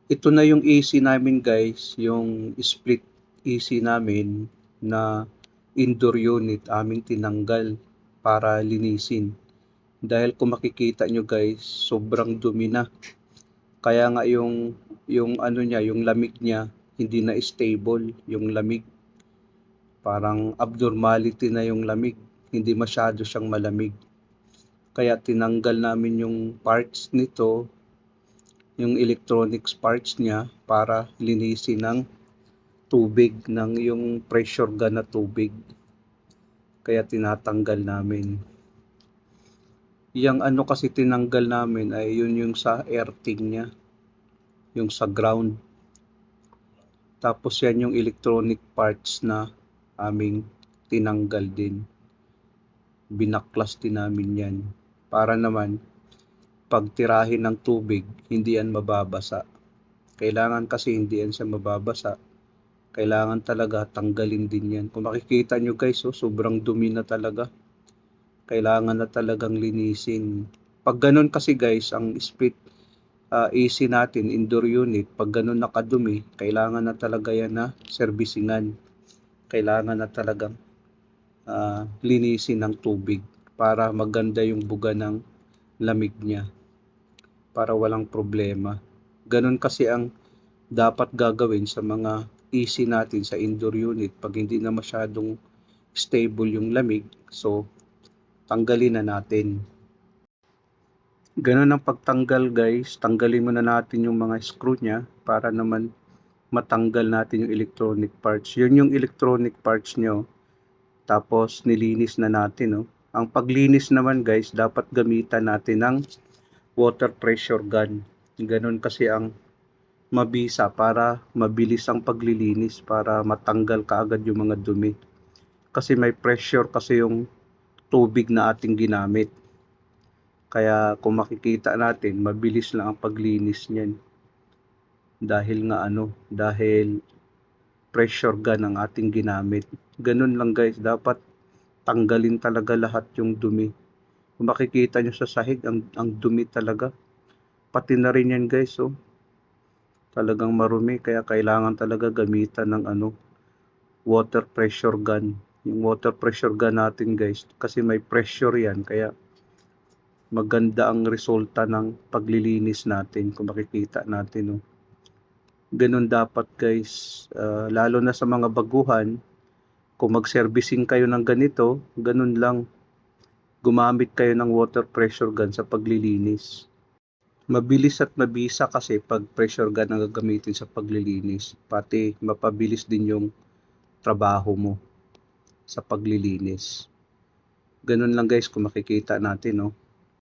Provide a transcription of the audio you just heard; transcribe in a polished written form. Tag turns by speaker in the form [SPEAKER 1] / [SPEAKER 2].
[SPEAKER 1] Ito na yung AC namin guys, yung split AC namin na indoor unit aming tinanggal para linisin. Dahil kung makikita nyo guys, sobrang dumi na. Kaya nga yung ano niya, yung lamig niya, hindi na stable yung lamig. Parang abnormality na yung lamig, hindi masyado siyang malamig. Kaya tinanggal namin yung parts nito, yung electronics parts niya para linisin ng tubig, ng yung pressure gun na tubig. Kaya tinatanggal namin. Yang ano kasi tinanggal namin ay yun yung sa earthing niya, yung sa ground. Tapos yan yung electronic parts na aming tinanggal din. Binaklas din namin yan para naman pagtirahin ng tubig, hindi yan mababasa. Kailangan kasi hindi yan siya mababasa. Kailangan talaga tanggalin din yan. Kung makikita nyo guys, sobrang dumi na talaga. Kailangan na talagang linisin. Pag ganun kasi guys, ang split AC natin, indoor unit, pag ganun nakadumi, kailangan na talaga yan na servisingan. Kailangan na talagang linisin ng tubig para maganda yung buga ng lamig niya, para walang problema. Ganun kasi ang dapat gagawin sa mga AC natin sa indoor unit pag hindi na masyadong stable yung lamig. So tanggalin na natin. Ganun ang pagtanggal guys, tanggalin muna natin yung mga screw niya para naman matanggal natin yung electronic parts. Yun yung electronic parts nyo, tapos nilinis na natin. No? Ang paglinis naman guys, dapat gamitan natin ng water pressure gun. Ganun kasi ang mabisa para mabilis ang paglilinis, para matanggal kaagad yung mga dumi. Kasi may pressure kasi yung tubig na ating ginamit. Kaya kung makikita natin, mabilis lang ang paglinis niyan. Dahil pressure gun ang ating ginamit. Ganun lang guys, dapat tanggalin talaga lahat yung dumi. Kung makikita nyo sa sahig, ang dumi talaga. Pati na rin yan guys, talagang marumi, kaya kailangan talaga gamitan ng water pressure gun. Yung water pressure gun natin guys, kasi may pressure yan, kaya maganda ang resulta ng paglilinis natin kung makikita natin. Ganun dapat guys, lalo na sa mga baguhan, kung mag-servicing kayo ng ganito, ganun lang, gumamit kayo ng water pressure gun sa paglilinis. Mabilis at mabisa kasi pag pressure gun ang gagamitin sa paglilinis, pati mapabilis din yung trabaho mo sa paglilinis. Ganun lang guys kung makikita natin.